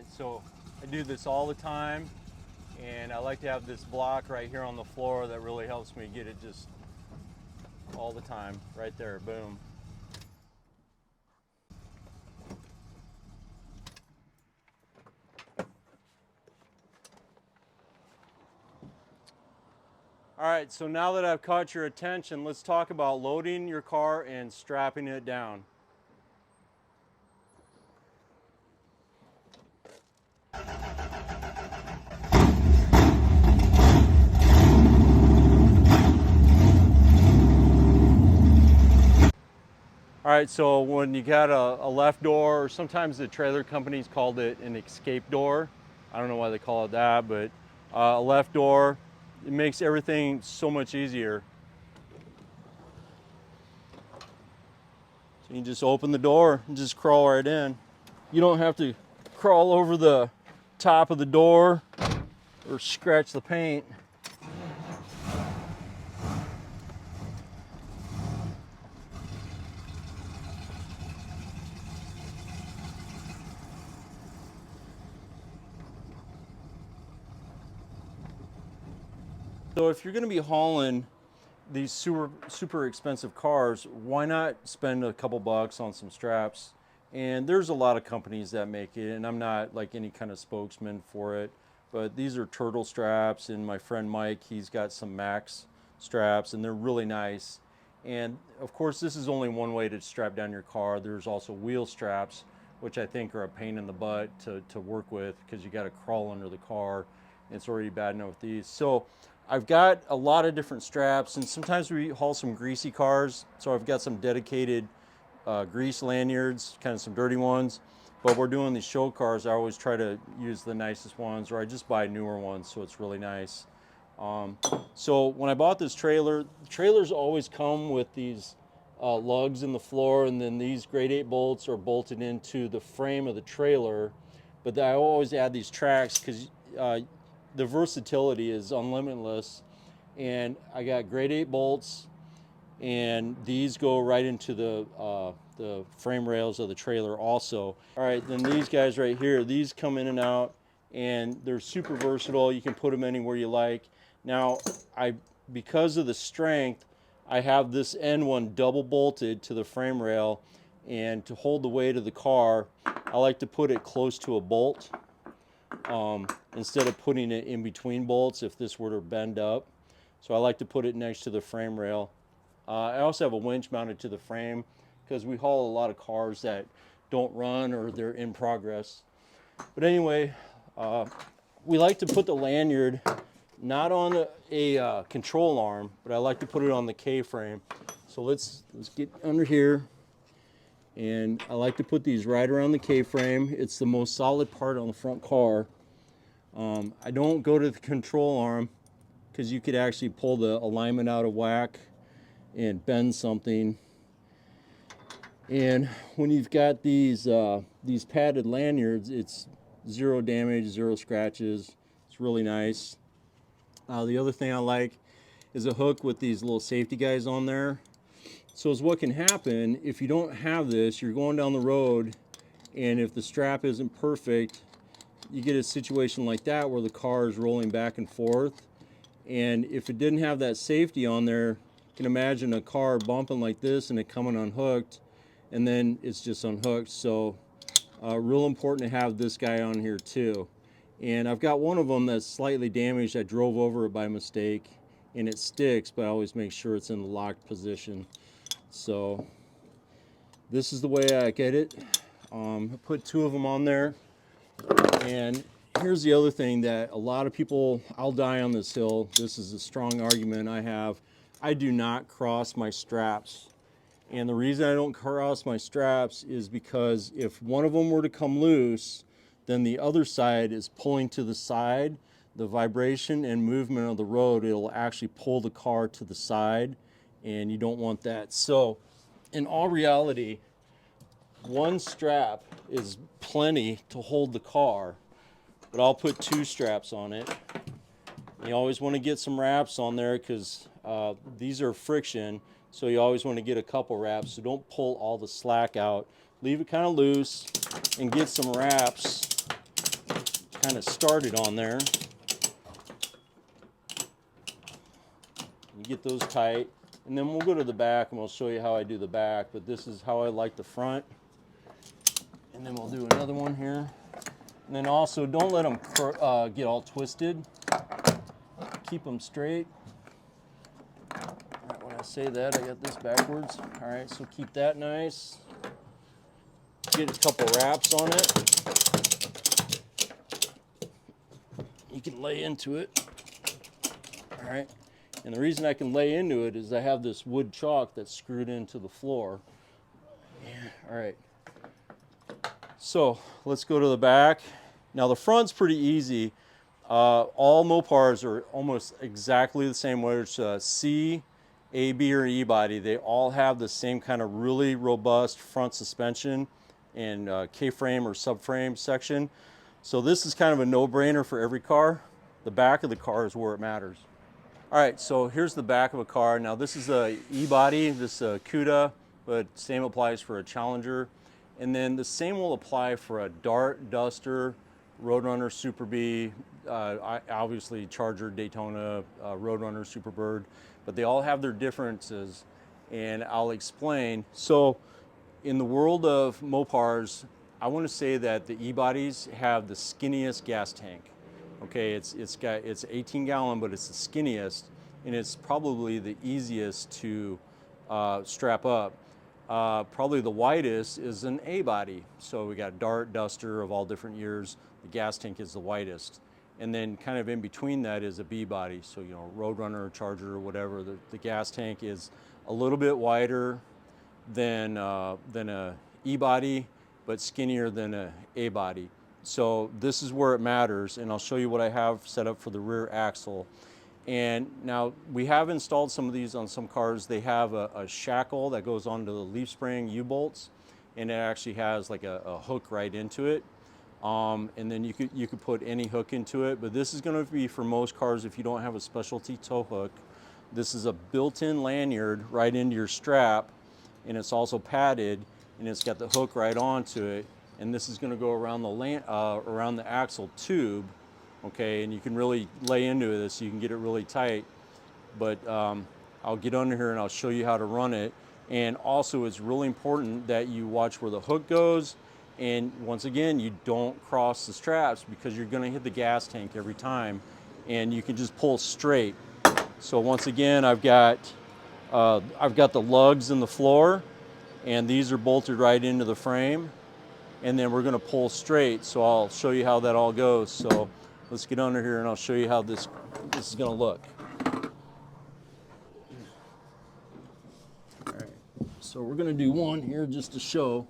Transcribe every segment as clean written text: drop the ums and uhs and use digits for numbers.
Alright, so I do this all the time, and I like to have this block right here on the floor that really helps me get it just all the time. Right there, boom. Alright, so now that I've caught your attention, let's talk about loading your car and strapping it down. All right, so when you got a left door, or sometimes the trailer companies called it an escape door. I don't know why they call it that, but a left door, it makes everything so much easier. So you just open the door and just crawl right in. You don't have to crawl over the top of the door or scratch the paint. So if you're going to be hauling these super expensive cars, why not spend a couple bucks on some straps? And there's a lot of companies that make it, and I'm not like any kind of spokesman for it, but these are turtle straps, and my friend Mike, he's got some Max straps, and they're really nice. And of course, this is only one way to strap down your car. There's also wheel straps, which I think are a pain in the butt to work with, because you got to crawl under the car. It's already bad enough with these. So I've got a lot of different straps, and sometimes we haul some greasy cars, so I've got some dedicated grease lanyards, kind of some dirty ones. But we're doing these show cars, I always try to use the nicest ones, or I just buy newer ones, so it's really nice. So when I bought this trailer, trailers always come with these lugs in the floor, and then these grade 8 bolts are bolted into the frame of the trailer. But I always add these tracks because the versatility is unlimitless. And I got grade 8 bolts, and these go right into the frame rails of the trailer also. All right, then these guys right here, these come in and out, and they're super versatile. You can put them anywhere you like. Now, because of the strength, I have this end one double bolted to the frame rail, and to hold the weight of the car, I like to put it close to a bolt instead of putting it in between bolts if this were to bend up. So I like to put it next to the frame rail. I also have a winch mounted to the frame because we haul a lot of cars that don't run or they're in progress. But anyway, we like to put the lanyard not on a control arm, but I like to put it on the K-frame. So let's get under here, and I like to put these right around the K-frame. It's the most solid part on the front car. I don't go to the control arm because you could actually pull the alignment out of whack and bend something. And when you've got these padded lanyards, it's zero damage, zero scratches. It's really nice. The other thing I like is a hook with these little safety guys on there. So is what can happen if you don't have this, you're going down the road, and if the strap isn't perfect, you get a situation like that where the car is rolling back and forth. And if it didn't have that safety on there, you can imagine a car bumping like this and it coming unhooked, and then it's just unhooked. So real important to have this guy on here too. And I've got one of them that's slightly damaged. I drove over it by mistake, and it sticks, but I always make sure it's in the locked position. So this is the way I get it. I put 2 of them on there. And here's the other thing that a lot of people, I'll die on this hill, this is a strong argument I have, I do not cross my straps. And the reason I don't cross my straps is because if one of them were to come loose, then the other side is pulling to the side. The vibration and movement of the road, it'll actually pull the car to the side, and you don't want that. So in all reality, one strap is plenty to hold the car, but I'll put 2 straps on it. You always want to get some wraps on there because these are friction, so you always want to get a couple wraps. So don't pull all the slack out. Leave it kind of loose and get some wraps kind of started on there. You get those tight, and then we'll go to the back and we'll show you how I do the back, but this is how I like the front. And then we'll do another one here. And then also, don't let them get all twisted. Keep them straight. All right, when I say that, I got this backwards. All right, so keep that nice. Get a couple wraps on it. You can lay into it. All right. And the reason I can lay into it is I have this wood chalk that's screwed into the floor. Yeah. All right. So let's go to the back. Now the front's pretty easy. All Mopars are almost exactly the same, whether it's C, A-B, or E-body. They all have the same kind of really robust front suspension and K-frame or subframe section. So this is kind of a no-brainer for every car. The back of the car is where it matters. All right, so here's the back of a car. Now this is a E-body, this Cuda, but same applies for a Challenger. And then the same will apply for a Dart, Duster, Roadrunner, Super B, obviously Charger, Daytona, Roadrunner, Superbird, but they all have their differences, and I'll explain. So in the world of Mopars, I want to say that the E-bodies have the skinniest gas tank. Okay, it's 18 gallon, but it's the skinniest, and it's probably the easiest to strap up. Probably the widest is an A-body. So we got Dart, Duster of all different years. The gas tank is the widest. And then kind of in between that is a B-body. So, you know, Roadrunner, Charger, or whatever. The gas tank is a little bit wider than a E-body, but skinnier than a A-body. So this is where it matters, and I'll show you what I have set up for the rear axle. And now we have installed some of these on some cars. They have a shackle that goes onto the leaf spring U-bolts, and it actually has like a hook right into it. And then you could put any hook into it, but this is going to be for most cars if you don't have a specialty tow hook. This is a built-in lanyard right into your strap, and it's also padded, and it's got the hook right onto it. And this is going to go around the axle tube, okay? And you can really lay into this so you can get it really tight. But I'll get under here and I'll show you how to run it. And also, it's really important that you watch where the hook goes. And once again, you don't cross the straps because you're going to hit the gas tank every time. And you can just pull straight. So once again, I've got the lugs in the floor, and these are bolted right into the frame. And then we're going to pull straight, so I'll show you how that all goes. So let's get under here and I'll show you how this is going to look. All right, so we're going to do one here just to show.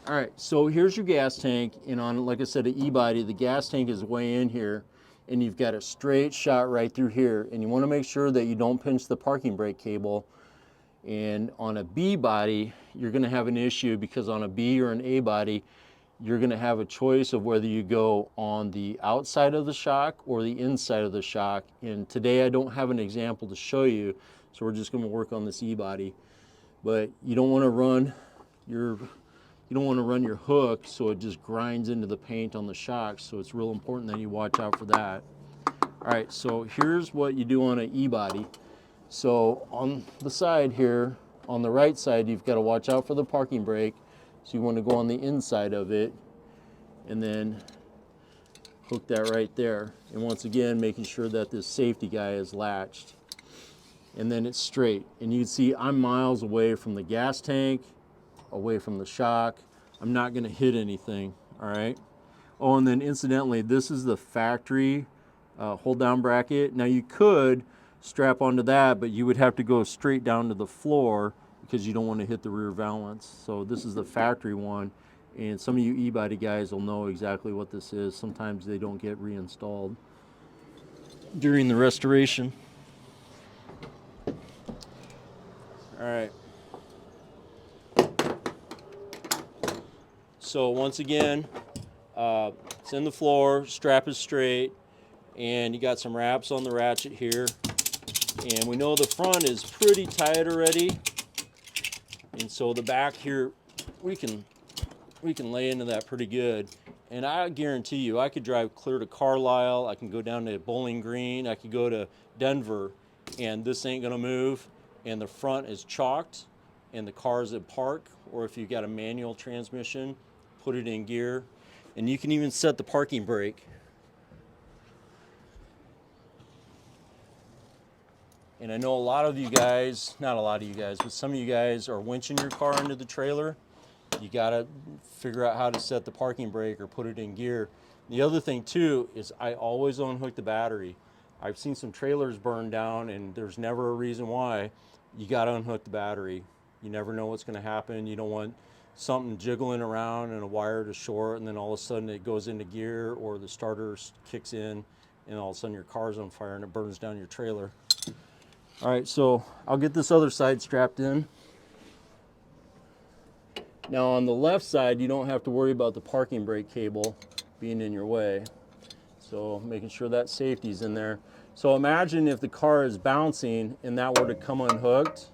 All right, so here's your gas tank, and on, like I said, an E-body, the gas tank is way in here, and you've got a straight shot right through here, and you want to make sure that you don't pinch the parking brake cable. And on a B-body, you're going to have an issue because on a B or an A-body, you're going to have a choice of whether you go on the outside of the shock or the inside of the shock. And today I don't have an example to show you, so we're just going to work on this E-body. But you don't want to run your hook so it just grinds into the paint on the shock. So it's real important that you watch out for that. All right, so here's what you do on an E-body. So on the side here, on the right side, you've got to watch out for the parking brake. So you want to go on the inside of it and then hook that right there. And once again, making sure that this safety guy is latched. And then it's straight. And you can see I'm miles away from the gas tank, away from the shock. I'm not going to hit anything, all right? Oh, and then incidentally, this is the factory hold down bracket. Now you could strap onto that, but you would have to go straight down to the floor because you don't want to hit the rear valance. So this is the factory one, and some of you E-body guys will know exactly what this is. Sometimes they don't get reinstalled during the restoration. All right. So once again, it's in the floor, strap is straight, and you got some wraps on the ratchet here. And we know the front is pretty tight already. And so the back here, we can lay into that pretty good. And I guarantee you, I could drive clear to Carlisle, I can go down to Bowling Green, I could go to Denver, and this ain't gonna move, and the front is chalked, and the car's at park, or if you've got a manual transmission, put it in gear, and you can even set the parking brake. And I know a lot of you guys, not a lot of you guys, but some of you guys are winching your car into the trailer. You gotta figure out how to set the parking brake or put it in gear. The other thing too is I always unhook the battery. I've seen some trailers burn down and there's never a reason why. You gotta unhook the battery. You never know what's gonna happen. You don't want something jiggling around and a wire to short and then all of a sudden it goes into gear or the starter kicks in and all of a sudden your car's on fire and it burns down your trailer. All right, so I'll get this other side strapped in. Now on the left side, you don't have to worry about the parking brake cable being in your way. So making sure that safety's in there. So imagine if the car is bouncing and that were to come unhooked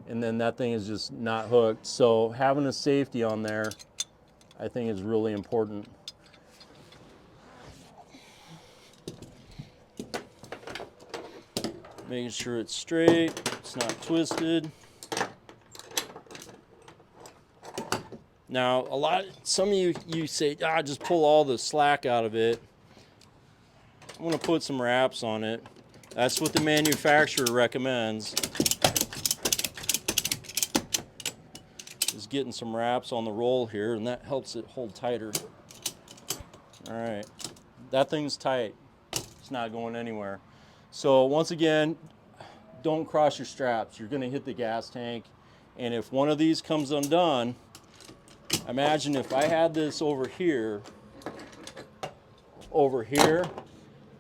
and then that thing is just not hooked. So having a safety on there, I think is really important. Making sure it's straight, it's not twisted. Now, some of you say, just pull all the slack out of it. I'm gonna put some wraps on it. That's what the manufacturer recommends. Just getting some wraps on the roll here, and that helps it hold tighter. All right, that thing's tight. It's not going anywhere. So once again, don't cross your straps. You're gonna hit the gas tank, and if one of these comes undone, imagine if I had this over here,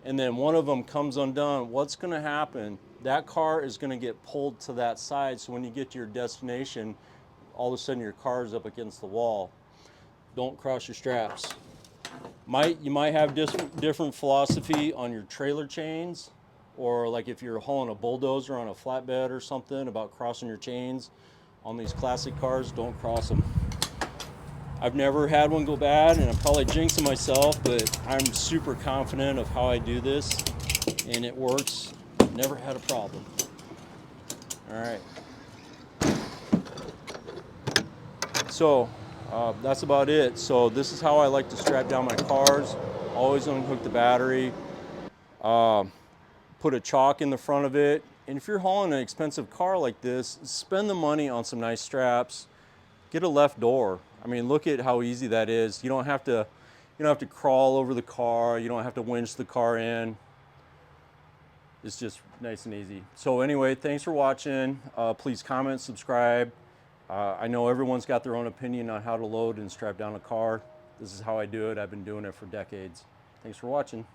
and then one of them comes undone, what's gonna happen? That car is gonna get pulled to that side, so when you get to your destination, all of a sudden your car is up against the wall. Don't cross your straps. You might have different philosophy on your trailer chains, or like if you're hauling a bulldozer on a flatbed or something about crossing your chains. On these classic cars, don't cross them. I've never had one go bad, and I'm probably jinxing myself, but I'm super confident of how I do this, and it works. Never had a problem. All right. So that's about it. So this is how I like to strap down my cars. Always unhook the battery. Put a chalk in the front of it. And if you're hauling an expensive car like this, spend the money on some nice straps. Get a left door. I mean, look at how easy that is. You don't have to crawl over the car. You don't have to winch the car in. It's just nice and easy. So anyway, thanks for watching. Please comment, subscribe. I know everyone's got their own opinion on how to load and strap down a car. This is how I do it. I've been doing it for decades. Thanks for watching.